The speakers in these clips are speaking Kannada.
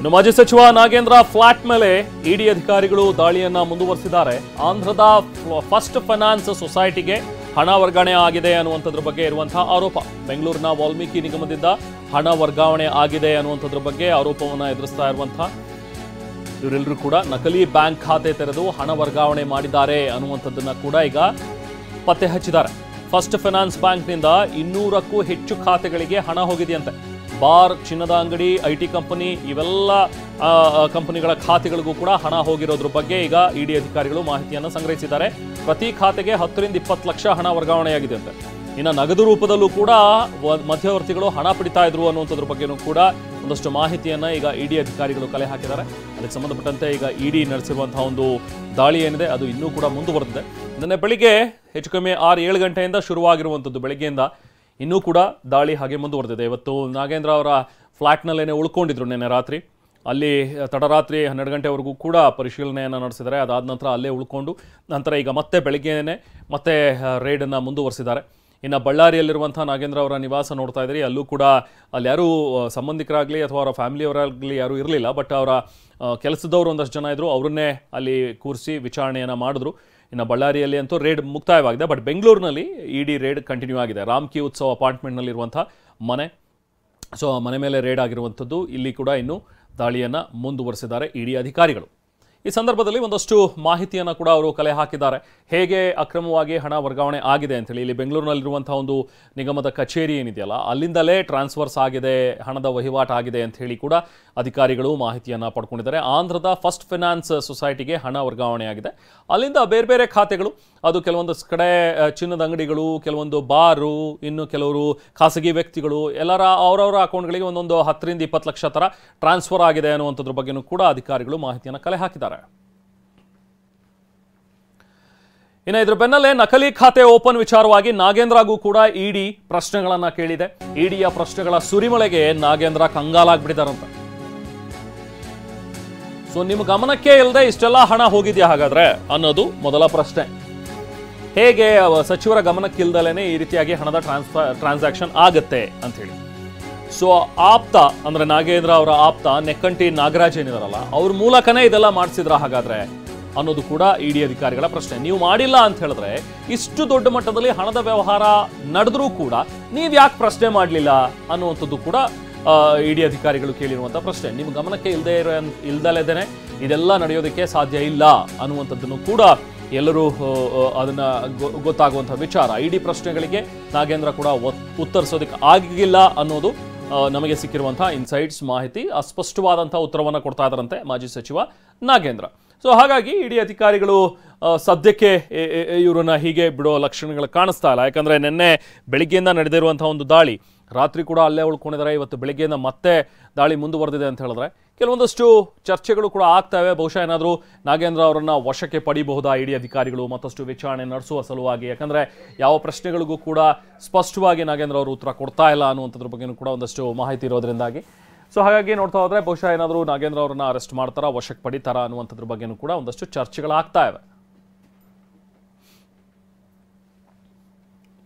ಇನ್ನು ಮಾಜಿ ಸಚಿವ ನಾಗೇಂದ್ರ ಫ್ಲಾಟ್ ಮೇಲೆ ಇಡಿ ಅಧಿಕಾರಿಗಳು ದಾಳಿಯನ್ನ ಮುಂದುವರೆಸಿದ್ದಾರೆ. ಆಂಧ್ರದ ಫಸ್ಟ್ ಫೈನಾನ್ಸ್ ಸೊಸೈಟಿಗೆ ಹಣ ವರ್ಗಾವಣೆ ಆಗಿದೆ ಅನ್ನುವಂಥದ್ರ ಬಗ್ಗೆ ಇರುವಂತಹ ಆರೋಪ. ಬೆಂಗಳೂರಿನ ವಾಲ್ಮೀಕಿ ನಿಗಮದಿಂದ ಹಣ ವರ್ಗಾವಣೆ ಆಗಿದೆ ಅನ್ನುವಂಥದ್ರ ಬಗ್ಗೆ ಆರೋಪವನ್ನು ಎದುರಿಸ್ತಾ ಇರುವಂತಹ ಇವರೆಲ್ಲರೂ ಕೂಡ ನಕಲಿ ಬ್ಯಾಂಕ್ ಖಾತೆ ತೆರೆದು ಹಣ ವರ್ಗಾವಣೆ ಮಾಡಿದ್ದಾರೆ ಅನ್ನುವಂಥದ್ದನ್ನ ಕೂಡ ಈಗ ಪತ್ತೆ ಹಚ್ಚಿದ್ದಾರೆ. ಫಸ್ಟ್ ಫೈನಾನ್ಸ್ ಬ್ಯಾಂಕ್ನಿಂದ 200ಕ್ಕೂ ಹೆಚ್ಚು ಖಾತೆಗಳಿಗೆ ಹಣ ಹೋಗಿದೆಯಂತೆ. ಬಾರ್, ಚಿನ್ನದ ಅಂಗಡಿ, ಐಟಿ ಕಂಪನಿ ಇವೆಲ್ಲ ಕಂಪನಿಗಳ ಖಾತೆಗಳಿಗೂ ಕೂಡ ಹಣ ಹೋಗಿರೋದ್ರ ಬಗ್ಗೆ ಈಗ ಇಡಿ ಅಧಿಕಾರಿಗಳು ಮಾಹಿತಿಯನ್ನು ಸಂಗ್ರಹಿಸಿದ್ದಾರೆ. ಪ್ರತಿ ಖಾತೆಗೆ 10 ರಿಂದ 20 ಲಕ್ಷ ಹಣ ವರ್ಗಾವಣೆಯಾಗಿದೆ ಅಂತೆ. ಇನ್ನು ನಗದು ರೂಪದಲ್ಲೂ ಕೂಡ ಮಧ್ಯವರ್ತಿಗಳು ಹಣ ಪಡಿತಾ ಇದ್ರು ಅನ್ನುವಂಥದ್ರ ಬಗ್ಗೆನೂ ಕೂಡ ಒಂದಷ್ಟು ಮಾಹಿತಿಯನ್ನ ಈಗ ಇಡಿ ಅಧಿಕಾರಿಗಳು ಕಲೆ ಹಾಕಿದ್ದಾರೆ. ಅದಕ್ಕೆ ಸಂಬಂಧಪಟ್ಟಂತೆ ಈಗ ಇಡಿ ನಡೆಸಿರುವಂತಹ ಒಂದು ದಾಳಿ ಏನಿದೆ ಅದು ಇನ್ನೂ ಕೂಡ ಮುಂದುವರೆದಿದೆ. ನಿನ್ನೆ ಬೆಳಿಗ್ಗೆ ಹೆಚ್ಚು ಕಮ್ಮಿ 6-7 ಗಂಟೆಯಿಂದ ಶುರುವಾಗಿರುವಂಥದ್ದು ಬೆಳಗ್ಗೆಯಿಂದ ಇನ್ನೂ ಕೂಡ ದಾಳಿ ಹಾಗೆ ಮುಂದುವರೆದಿದೆ. ಇವತ್ತು ನಾಗೇಂದ್ರ ಅವರ ಫ್ಲಾಟ್ನಲ್ಲೇನೆ ಉಳ್ಕೊಂಡಿದ್ರು ನಿನ್ನೆ ರಾತ್ರಿ. ಅಲ್ಲಿ ತಡರಾತ್ರಿ 12 ಗಂಟೆವರೆಗೂ ಕೂಡ ಪರಿಶೀಲನೆಯನ್ನು ನಡೆಸಿದ್ದಾರೆ. ಅದಾದ ನಂತರ ಅಲ್ಲೇ ಉಳ್ಕೊಂಡು ನಂತರ ಈಗ ಮತ್ತೆ ಬೆಳಗ್ಗೆನೇ ಮತ್ತೆ ರೇಡನ್ನು ಮುಂದುವರೆಸಿದ್ದಾರೆ. ಇನ್ನು ಬಳ್ಳಾರಿಯಲ್ಲಿರುವಂಥ ನಾಗೇಂದ್ರ ಅವರ ನಿವಾಸ ನೋಡ್ತಾ ಇದ್ದೀರಿ. ಅಲ್ಲೂ ಕೂಡ ಅಲ್ಲಿ ಯಾರೂ ಸಂಬಂಧಿಕರಾಗಲಿ ಅಥವಾ ಅವರ ಫ್ಯಾಮಿಲಿಯವರಾಗಲಿ ಯಾರೂ ಇರಲಿಲ್ಲ. ಬಟ್ ಅವರ ಕೆಲಸದವರು ಒಂದಷ್ಟು ಜನ ಇದ್ದರು, ಅವರನ್ನೇ ಅಲ್ಲಿ ಕೂರಿಸಿ ವಿಚಾರಣೆಯನ್ನು ಮಾಡಿದ್ರು. ಇನ್ನು ಬಳ್ಳಾರಿಯಲ್ಲಿ ಅಂತೂ ರೇಡ್ ಮುಕ್ತಾಯವಾಗಿದೆ. ಬಟ್ ಬೆಂಗಳೂರಿನಲ್ಲಿ ಇಡಿ ರೇಡ್ ಕಂಟಿನ್ಯೂ ಆಗಿದೆ. ರಾಮ್ಕಿ ಉತ್ಸವ ಅಪಾರ್ಟ್ಮೆಂಟ್ನಲ್ಲಿರುವಂಥ ಮನೆ, ಸೊ ಮನೆ ಮೇಲೆ ರೇಡ್ ಆಗಿರುವಂಥದ್ದು. ಇಲ್ಲಿ ಕೂಡ ಇನ್ನೂ ದಾಳಿಯನ್ನು ಮುಂದುವರೆಸಿದ್ದಾರೆ ಇಡಿ ಅಧಿಕಾರಿಗಳು. ಈ ಸಂದರ್ಭದಲ್ಲಿ ಒಂದಷ್ಟು ಮಾಹಿತಿಯನ್ನು ಕೂಡ ಅವರು ಕಲೆ ಹಾಕಿದ್ದಾರೆ. ಹೇಗೆ ಅಕ್ರಮವಾಗಿ ಹಣ ವರ್ಗಾವಣೆ ಆಗಿದೆ ಅಂತೇಳಿ. ಇಲ್ಲಿ ಬೆಂಗಳೂರಿನಲ್ಲಿರುವಂಥ ಒಂದು ನಿಗಮದ ಕಚೇರಿ ಏನಿದೆಯಲ್ಲ ಅಲ್ಲಿಂದಲೇ ಟ್ರಾನ್ಸ್ಫರ್ಸ್ ಆಗಿದೆ, ಹಣದ ವಹಿವಾಟು ಆಗಿದೆ ಅಂತ ಹೇಳಿ ಕೂಡ ಅಧಿಕಾರಿಗಳು ಮಾಹಿತಿಯನ್ನು ಪಡ್ಕೊಂಡಿದ್ದಾರೆ. ಆಂಧ್ರದ ಫಸ್ಟ್ ಫೈನಾನ್ಸ್ ಸೊಸೈಟಿಗೆ ಹಣ ವರ್ಗಾವಣೆ ಆಗಿದೆ. ಅಲ್ಲಿಂದ ಬೇರೆ ಬೇರೆ ಖಾತೆಗಳು, ಅದು ಕೆಲವೊಂದು ಕಡೆ ಚಿನ್ನದ ಅಂಗಡಿಗಳು, ಕೆಲವೊಂದು ಬಾರು, ಇನ್ನು ಕೆಲವರು ಖಾಸಗಿ ವ್ಯಕ್ತಿಗಳು, ಎಲ್ಲರ ಅವರವರ ಅಕೌಂಟ್ಗಳಿಗೆ ಒಂದೊಂದು 10 ರಿಂದ 20 ಲಕ್ಷ ಥರ ಟ್ರಾನ್ಸ್ಫರ್ ಆಗಿದೆ ಅನ್ನುವಂಥದ್ರ ಬಗ್ಗೆನೂ ಕೂಡ ಅಧಿಕಾರಿಗಳು ಮಾಹಿತಿಯನ್ನು ಕಲೆ ಹಾಕಿದ್ದಾರೆ. ಇನ್ನು ಇದ್ರ ಬೆನ್ನಲ್ಲೇ ನಕಲಿ ಖಾತೆ ಓಪನ್ ವಿಚಾರವಾಗಿ ನಾಗೇಂದ್ರಗೂ ಕೂಡ ಇಡಿ ಪ್ರಶ್ನೆಗಳನ್ನ ಕೇಳಿದೆ. ಇಡಿಯ ಪ್ರಶ್ನೆಗಳ ಸುರಿಮಳೆಗೆ ನಾಗೇಂದ್ರ ಕಂಗಾಲಾಗ್ಬಿಟ್ಟಿದ್ದಾರಂತ. ಸೊ ನಿಮ್ಮ ಗಮನಕ್ಕೆ ಇಲ್ಲದೆ ಇಷ್ಟೆಲ್ಲ ಹಣ ಹೋಗಿದ್ಯಾ ಹಾಗಾದ್ರೆ ಅನ್ನೋದು ಮೊದಲ ಪ್ರಶ್ನೆ. ಹೇಗೆ ಸಚಿವರ ಗಮನಕ್ಕಿಲ್ದಲೇನೆ ಈ ರೀತಿಯಾಗಿ ಹಣದ ಟ್ರಾನ್ಸಾಕ್ಷನ್ ಆಗತ್ತೆ ಅಂತ ಹೇಳಿ. ಸೊ ಆಪ್ತ ಅಂದ್ರೆ ನಾಗೇಂದ್ರ ಅವರ ಆಪ್ತ ನೆಕ್ಕಂಟಿ ನಾಗರಾಜ್ ಏನಿದಾರಲ್ಲ ಅವ್ರ ಮೂಲಕನೇ ಇದೆಲ್ಲ ಮಾಡಿಸಿದ್ರ ಹಾಗಾದ್ರೆ ಅನ್ನೋದು ಕೂಡ ಇಡಿ ಅಧಿಕಾರಿಗಳ ಪ್ರಶ್ನೆ. ನೀವು ಮಾಡಿಲ್ಲ ಅಂತ ಹೇಳಿದ್ರೆ ಇಷ್ಟು ದೊಡ್ಡ ಮಟ್ಟದಲ್ಲಿ ಹಣದ ವ್ಯವಹಾರ ನಡೆದ್ರೂ ಕೂಡ ನೀವ್ ಯಾಕೆ ಪ್ರಶ್ನೆ ಮಾಡಲಿಲ್ಲ ಅನ್ನುವಂಥದ್ದು ಕೂಡ ಇಡಿ ಅಧಿಕಾರಿಗಳು ಕೇಳಿರುವಂಥ ಪ್ರಶ್ನೆ. ನಿಮ್ಮ ಗಮನಕ್ಕೆ ಇಲ್ದಲೇದೇನೆ ಇದೆಲ್ಲ ನಡೆಯೋದಕ್ಕೆ ಸಾಧ್ಯ ಇಲ್ಲ ಅನ್ನುವಂಥದ್ದನ್ನು ಕೂಡ ಎಲ್ಲರೂ ಅದನ್ನ ಗೊತ್ತಾಗುವಂಥ ವಿಚಾರ. ಇಡಿ ಪ್ರಶ್ನೆಗಳಿಗೆ ನಾಗೇಂದ್ರ ಕೂಡ ಉತ್ತರಿಸೋದಕ್ಕೆ ಆಗಿಲ್ಲ ಅನ್ನೋದು ನಮಗೆ ಸಿಕ್ಕಿರುವಂತಹ ಇನ್ಸೈಟ್ಸ್ ಮಾಹಿತಿ. ಅಸ್ಪಷ್ಟವಾದಂಥ ಉತ್ತರವನ್ನು ಕೊಡ್ತಾ ಇದ್ದಾರಂತೆ ಮಾಜಿ ಸಚಿವ ನಾಗೇಂದ್ರ. ಸೊ ಹಾಗಾಗಿ ಇಡಿ ಅಧಿಕಾರಿಗಳು ಸದ್ಯಕ್ಕೆ ಇವರನ್ನ ಹೀಗೆ ಬಿಡೋ ಲಕ್ಷಣಗಳು ಕಾಣಿಸ್ತಾ ಇಲ್ಲ. ಯಾಕಂದರೆ ನಿನ್ನೆ ಬೆಳಿಗ್ಗೆಯಿಂದ ನಡೆದಿರುವಂಥ ಒಂದು ದಾಳಿ, ರಾತ್ರಿ ಕೂಡ ಅಲ್ಲೇ ಉಳ್ಕೊಂಡಿದ್ದಾರೆ. ಇವತ್ತು ಬೆಳಿಗ್ಗೆಯಿಂದ ಮತ್ತೆ ದಾಳಿ ಮುಂದುವರೆದಿದೆ ಅಂತ ಹೇಳಿದ್ರೆ ಕೆಲವೊಂದಷ್ಟು ಚರ್ಚೆಗಳು ಕೂಡ ಆಗ್ತವೆ. ಬಹುಶಃ ಏನಾದರೂ ನಾಗೇಂದ್ರ ಅವರನ್ನು ವಶಕ್ಕೆ ಪಡಿಬಹುದಾ ಇಡಿ ಅಧಿಕಾರಿಗಳು ಮತ್ತಷ್ಟು ವಿಚಾರಣೆ ನಡೆಸುವ ಸಲುವಾಗಿ. ಯಾಕಂದರೆ ಯಾವ ಪ್ರಶ್ನೆಗಳಿಗೂ ಕೂಡ ಸ್ಪಷ್ಟವಾಗಿ ನಾಗೇಂದ್ರ ಅವರು ಉತ್ತರ ಕೊಡ್ತಾ ಇಲ್ಲ ಅನ್ನುವಂಥದ್ರ ಬಗ್ಗೆಯೂ ಕೂಡ ಒಂದಷ್ಟು ಮಾಹಿತಿ ಇರೋದ್ರಿಂದಾಗಿ. ಸೊ ಹಾಗಾಗಿ ನೋಡ್ತಾ ಹೋದರೆ ಬಹುಶಃ ಏನಾದರೂ ನಾಗೇಂದ್ರ ಅವರನ್ನು ಅರೆಸ್ಟ್ ಮಾಡ್ತಾರಾ, ವಶಕ್ಕೆ ಪಡಿತಾರಾ ಅನ್ನುವಂಥದ್ರ ಬಗ್ಗೆಯೂ ಕೂಡ ಒಂದಷ್ಟು ಚರ್ಚೆಗಳಾಗ್ತಾ ಇವೆ.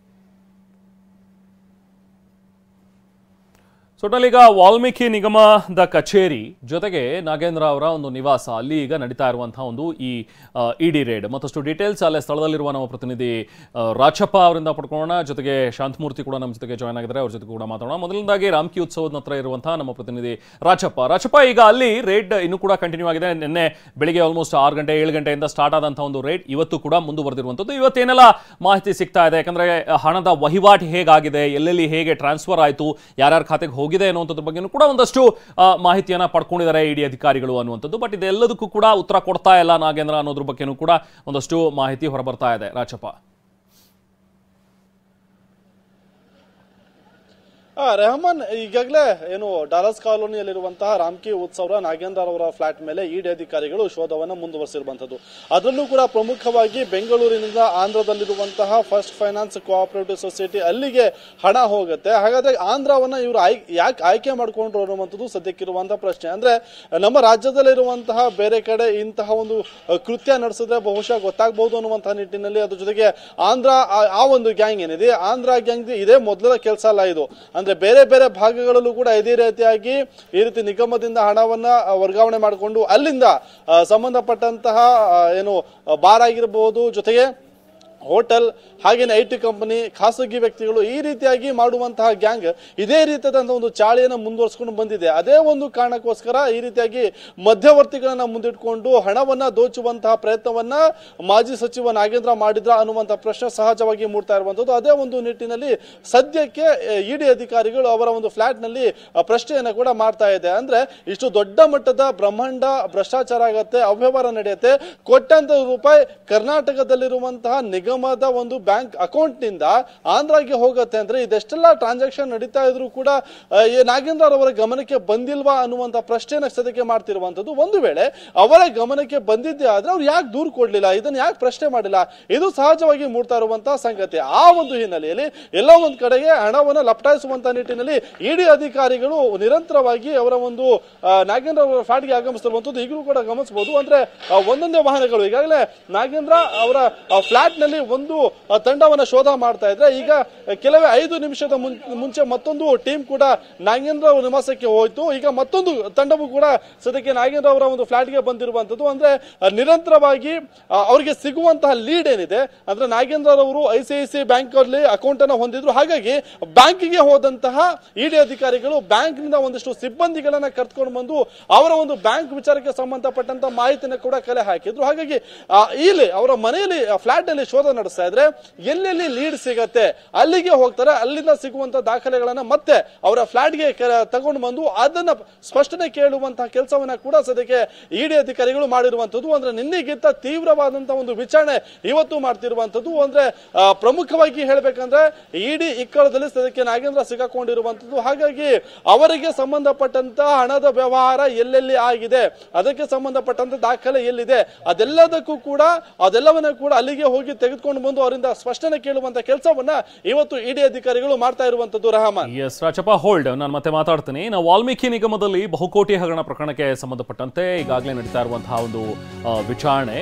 ಟೋಟಲ್ ಈಗ ವಾಲ್ಮೀಕಿ ನಿಗಮದ ಕಚೇರಿ ಜೊತೆಗೆ ನಾಗೇಂದ್ರ ಅವರ ಒಂದು ನಿವಾಸ ಅಲ್ಲಿ ಈಗ ನಡೀತಾ ಇರುವಂತಹ ಒಂದು ಈ ಇಡಿ ರೇಡ್. ಮತ್ತಷ್ಟು ಡೀಟೇಲ್ಸ್ ಅಲ್ಲೇ ಸ್ಥಳದಲ್ಲಿರುವ ನಮ್ಮ ಪ್ರತಿನಿಧಿ ರಾಚಪ್ಪ ಅವರಿಂದ ಪಡ್ಕೊಳ್ಳೋಣ. ಜೊತೆಗೆ ಶಾಂತಮೂರ್ತಿ ಕೂಡ ನಮ್ಮ ಜೊತೆಗೆ ಜಾಯ್ನ್ ಆಗಿದ್ದಾರೆ, ಅವ್ರ ಜೊತೆ ಕೂಡ ಮಾತಾಡೋಣ. ಮೊದಲನೇದಾಗಿ ರಾಮ್ಕಿ ಉತ್ಸವದ ಹತ್ರ ಇರುವಂತಹ ನಮ್ಮ ಪ್ರತಿನಿಧಿ ರಾಚಪ್ಪ, ಈಗ ಅಲ್ಲಿ ರೇಡ್ ಇನ್ನೂ ಕೂಡ ಕಂಟಿನ್ಯೂ ಆಗಿದೆ. ನಿನ್ನೆ ಬೆಳಿಗ್ಗೆ ಆಲ್ಮೋಸ್ಟ್ 6 ಗಂಟೆ 7 ಗಂಟೆಯಿಂದ ಸ್ಟಾರ್ಟ್ ಆದಂತಹ ಒಂದು ರೇಡ್ ಇವತ್ತು ಕೂಡ ಮುಂದುವರೆದಿರುವಂಥದ್ದು. ಇವತ್ತೇನೆಲ್ಲ ಮಾಹಿತಿ ಸಿಗ್ತಾ ಇದೆ? ಯಾಕಂದ್ರೆ ಹಣದ ವಹಿವಾಟು ಹೇಗಾಗಿದೆ, ಎಲ್ಲೆಲ್ಲಿ ಹೇಗೆ ಟ್ರಾನ್ಸ್ಫರ್ ಆಯಿತು, ಯಾರ್ಯಾರ ಖಾತೆಗೆ ಹೋಗಿದೆ ಅನ್ನುವಂಥದ್ರ ಬಗ್ಗೆ ಕೂಡ ಒಂದಷ್ಟು ಮಾಹಿತಿಯನ್ನ ಪಡ್ಕೊಂಡಿದ್ದಾರೆ ಇಡಿ ಅಧಿಕಾರಿಗಳು ಅನ್ನುವಂಥದ್ದು. ಬಟ್ ಇದೆಲ್ಲದಕ್ಕೂ ಕೂಡ ಉತ್ತರ ಕೊಡ್ತಾ ಇಲ್ಲ ನಾಗೇಂದ್ರ ಅನ್ನೋದ್ರ ಬಗ್ಗೆನೂ ಕೂಡ ಒಂದಷ್ಟು ಮಾಹಿತಿ ಹೊರಬರ್ತಾ ಇದೆ. ರಾಚಪ್ಪ, ರೆಹಮಾನ್, ಈಗಾಗಲೇ ಏನು ಡಾಲರ್ಸ್ ಕಾಲೋನಿಯಲ್ಲಿರುವಂತಹ ರಾಮ್ಕಿ ಉತ್ಸವ ನಾಗೇಂದ್ರ ಅವರ ಫ್ಲಾಟ್ ಮೇಲೆ ಇಡಿ ಅಧಿಕಾರಿಗಳು ಶೋಧವನ್ನು ಮುಂದುವರೆಸಿರುವಂತದ್ದು. ಅದರಲ್ಲೂ ಕೂಡ ಪ್ರಮುಖವಾಗಿ ಬೆಂಗಳೂರಿನಿಂದ ಆಂಧ್ರದಲ್ಲಿರುವಂತಹ ಫಸ್ಟ್ ಫೈನಾನ್ಸ್ ಕೋಆಪರೇಟಿವ್ ಸೊಸೈಟಿ ಅಲ್ಲಿಗೆ ಹಣ ಹೋಗುತ್ತೆ. ಹಾಗಾದ್ರೆ ಆಂಧ್ರವನ್ನ ಇವರು ಯಾಕೆ ಆಯ್ಕೆ ಮಾಡಿಕೊಂಡ್ರು ಅನ್ನುವಂಥದ್ದು ಸದ್ಯಕ್ಕಿರುವಂತಹ ಪ್ರಶ್ನೆ. ಅಂದ್ರೆ ನಮ್ಮ ರಾಜ್ಯದಲ್ಲಿರುವಂತಹ ಬೇರೆ ಕಡೆ ಇಂತಹ ಒಂದು ಕೃತ್ಯ ನಡೆಸಿದ್ರೆ ಬಹುಶಃ ಗೊತ್ತಾಗಬಹುದು ಅನ್ನುವಂತಹ ನಿಟ್ಟಿನಲ್ಲಿ, ಅದ್ರ ಜೊತೆಗೆ ಆಂಧ್ರ ಆ ಒಂದು ಗ್ಯಾಂಗ್ ಏನಿದೆ, ಆಂಧ್ರ ಗ್ಯಾಂಗ್ ಇದೇ ಮೊದಲ ಕೆಲಸ ಅಲ್ಲ ಇದು. ಅಂದ್ರೆ ಬೇರೆ ಬೇರೆ ಭಾಗಗಳಲ್ಲೂ ಕೂಡ ಇದೇ ರೀತಿಯಾಗಿ ಈ ರೀತಿ ನಿಗಮದಿಂದ ಹಣವನ್ನ ವರ್ಗಾವಣೆ ಮಾಡಿಕೊಂಡು ಅಲ್ಲಿಂದ ಸಂಬಂಧಪಟ್ಟಂತಹ ಏನು ಬಾರ್ ಆಗಿರಬಹುದು, ಜೊತೆಗೆ ಹೋಟೆಲ್, ಹಾಗೇನೆ IT ಕಂಪನಿ, ಖಾಸಗಿ ವ್ಯಕ್ತಿಗಳು ಈ ರೀತಿಯಾಗಿ ಮಾಡುವಂತಹ ಗ್ಯಾಂಗ್ ಇದೇ ರೀತಿಯಾದಂತಹ ಒಂದು ಚಾಳಿಯನ್ನು ಮುಂದುವರಿಸಿಕೊಂಡು ಬಂದಿದೆ. ಅದೇ ಒಂದು ಕಾರಣಕ್ಕೋಸ್ಕರ ಈ ರೀತಿಯಾಗಿ ಮಧ್ಯವರ್ತಿಗಳನ್ನ ಮುಂದಿಟ್ಕೊಂಡು ಹಣವನ್ನ ದೋಚುವಂತಹ ಪ್ರಯತ್ನವನ್ನ ಮಾಜಿ ಸಚಿವ ನಾಗೇಂದ್ರ ಮಾಡಿದ್ರ ಅನ್ನುವಂತಹ ಪ್ರಶ್ನೆ ಸಹಜವಾಗಿ ಮೂಡ್ತಾ ಇರುವಂತದ್ದು. ಅದೇ ಒಂದು ನಿಟ್ಟಿನಲ್ಲಿ ಸದ್ಯಕ್ಕೆ ED ಅಧಿಕಾರಿಗಳು ಅವರ ಒಂದು ಫ್ಲಾಟ್ ನಲ್ಲಿ ಪ್ರಶ್ನೆಯನ್ನ ಕೂಡ ಮಾಡ್ತಾ ಇದೆ. ಅಂದ್ರೆ ಇಷ್ಟು ದೊಡ್ಡ ಮಟ್ಟದ ಬ್ರಹ್ಮಾಂಡ ಭ್ರಷ್ಟಾಚಾರ ಆಗತ್ತೆ, ಅವ್ಯವಹಾರ ನಡೆಯುತ್ತೆ, ಕೋಟ್ಯಾಂತರ ರೂಪಾಯಿ ಕರ್ನಾಟಕದಲ್ಲಿರುವಂತಹ ನಿಗಮದ ಒಂದು ಬ್ಯಾಂಕ್ ಅಕೌಂಟ್ ನಿಂದ ಆಂಧ್ರಗೆ ಹೋಗುತ್ತೆ ಅಂದ್ರೆ ಇದೆಷ್ಟೆಲ್ಲ ಟ್ರಾನ್ಸಾಕ್ಷನ್ ನಡೀತಾ ಇದ್ರು ಕೂಡ ನಾಗೇಂದ್ರ ಅವರ ಗಮನಕ್ಕೆ ಬಂದಿಲ್ವಾ ಅನ್ನುವಂತ ಪ್ರಶ್ನೆನ ಸದ್ಯಕ್ಕೆ ಮಾಡ್ತಿರುವಂತದ್ದು. ಒಂದು ವೇಳೆ ಅವರ ಗಮನಕ್ಕೆ ಬಂದಿದ್ದೇ ಆದ್ರೆ ಅವ್ರು ಯಾಕೆ ದೂರು ಕೊಡ್ಲಿಲ್ಲ, ಇದನ್ನ ಯಾಕೆ ಪ್ರಶ್ನೆ ಮಾಡಿಲ್ಲ, ಇದು ಸಹಜವಾಗಿ ಮೂಡ್ತಾ ಇರುವಂತಹ ಸಂಗತಿ. ಆ ಒಂದು ಹಿನ್ನೆಲೆಯಲ್ಲಿ ಎಲ್ಲ ಒಂದ್ ಕಡೆಗೆ ಹಣವನ್ನ ಲಪಟಾಯಿಸುವಂತ ನಿಟ್ಟಿನಲ್ಲಿ ED ಅಧಿಕಾರಿಗಳು ನಿರಂತರವಾಗಿ ಅವರ ಒಂದು ನಾಗೇಂದ್ರ ಅವರ ಫ್ಲಾಟ್ಗೆ ಆಗಮಿಸ್ತಿರುವಂತದ್ದು ಈಗಲೂ ಕೂಡ ಗಮನಿಸಬಹುದು. ಅಂದ್ರೆ ಒಂದೊಂದೇ ವಾಹನಗಳು ಈಗಾಗಲೇ ನಾಗೇಂದ್ರ ಅವರ ಫ್ಲಾಟ್ ನಲ್ಲಿ ಒಂದು ತಂಡವನ್ನ ಶೋಧ ಮಾಡ್ತಾ ಇದ್ರೆ, ಈಗ ಕೆಲವೇ 5 ನಿಮಿಷದ ಮುಂಚೆ ಮತ್ತೊಂದು ಟೀಮ್ ಕೂಡ ನಾಗೇಂದ್ರ ಅವರ ನಿವಾಸಕ್ಕೆ ಹೋಯ್ತು. ಈಗ ಮತ್ತೊಂದು ತಂಡವು ಕೂಡ ಸದ್ಯಕ್ಕೆ ನಾಗೇಂದ್ರ ಅವರ ಒಂದು ಫ್ಲಾಟ್ಗೆ ಬಂದಿರುವಂತದ್ದು. ಅಂದ್ರೆ ನಿರಂತರವಾಗಿ ಅವರಿಗೆ ಸಿಗುವಂತಹ ಲೀಡ್ ಏನಿದೆ ಅಂದ್ರೆ ನಾಗೇಂದ್ರ ಅವರು ICICI ಬ್ಯಾಂಕ್ ಅಲ್ಲಿ ಅಕೌಂಟ್ ಅನ್ನು ಹೊಂದಿದ್ರು, ಹಾಗಾಗಿ ಬ್ಯಾಂಕಿಗೆ ಹೋದಂತಹ ED ಅಧಿಕಾರಿಗಳು ಬ್ಯಾಂಕ್ ನಿಂದ ಒಂದಿಷ್ಟು ಸಿಬ್ಬಂದಿಗಳನ್ನ ಕರ್ಕೊಂಡು ಬಂದು ಅವರ ಒಂದು ಬ್ಯಾಂಕ್ ವಿಚಾರಕ್ಕೆ ಸಂಬಂಧಪಟ್ಟಂತ ಮಾಹಿತಿನ ಕೂಡ ಕಲೆ ಹಾಕಿದ್ರು. ಹಾಗಾಗಿ ಇಲ್ಲಿ ಅವರ ಮನೆಯಲ್ಲಿ ಫ್ಲಾಟ್ ನಲ್ಲಿ ಶೋಧ ನಡೆಸ್ತಾ ಇದ್ರೆ ಎಲ್ಲೆಲ್ಲಿ ಲೀಡ್ ಸಿಗತ್ತೆ ಅಲ್ಲಿಗೆ ಹೋಗ್ತಾರೆ, ಅಲ್ಲಿಂದ ಸಿಗುವಂತ ದಾಖಲೆಗಳನ್ನ ಮತ್ತೆ ಅವರ ಫ್ಲಾಟ್ಗೆ ತಗೊಂಡು ಬಂದು ಅದನ್ನ ಸ್ಪಷ್ಟನೆ ಕೇಳುವಂತಹ ಕೆಲಸವನ್ನ ಕೂಡ ಸದ್ಯಕ್ಕೆ ED ಅಧಿಕಾರಿಗಳು ಮಾಡಿರುವಂತದ್ದು. ಅಂದ್ರೆ ನಿನ್ನೆಗಿಂತ ತೀವ್ರವಾದಂತಹ ಒಂದು ವಿಚಾರಣೆ ಇವತ್ತು ಮಾಡ್ತಿರುವಂತದ್ದು. ಅಂದ್ರೆ ಪ್ರಮುಖವಾಗಿ ಹೇಳ್ಬೇಕಂದ್ರೆ ED ಇಕ್ಕಳದಲ್ಲಿ ಸದ್ಯಕ್ಕೆ ನಾಗೇಂದ್ರ ಸಿಗಾಕೊಂಡಿರುವಂತದ್ದು. ಹಾಗಾಗಿ ಅವರಿಗೆ ಸಂಬಂಧಪಟ್ಟಂತ ಹಣದ ವ್ಯವಹಾರ ಎಲ್ಲೆಲ್ಲಿ ಆಗಿದೆ, ಅದಕ್ಕೆ ಸಂಬಂಧಪಟ್ಟಂತ ದಾಖಲೆ ಎಲ್ಲಿದೆ, ಅದೆಲ್ಲವನ್ನ ಕೂಡ ಅಲ್ಲಿಗೆ ಹೋಗಿ ತೆಗೆದುಕೊಂಡು ಬಂದು ಅವರಿಂದ ಸ್ಪಷ್ಟನೆ ಕೇಳುವಂತ ಕೆಲಸವನ್ನ ಇವತ್ತು ED ಅಧಿಕಾರಿಗಳು ಮಾಡ್ತಾ ಇರುವಂತದ್ದು. ರಹಮಾನ್, ಎಸ್ ರಾಜಪ್ಪ, ಹೋಲ್ಡ್, ನಾನು ಮತ್ತೆ ಮಾತಾಡ್ತೀನಿ. ನಾವು ವಾಲ್ಮೀಕಿ ನಿಗಮದಲ್ಲಿ ಬಹುಕೋಟಿ ಹಗರಣ ಪ್ರಕರಣಕ್ಕೆ ಸಂಬಂಧಪಟ್ಟಂತೆ ಈಗಾಗಲೇ ನಡೀತಾ ಇರುವಂತಹ ಒಂದು ವಿಚಾರಣೆ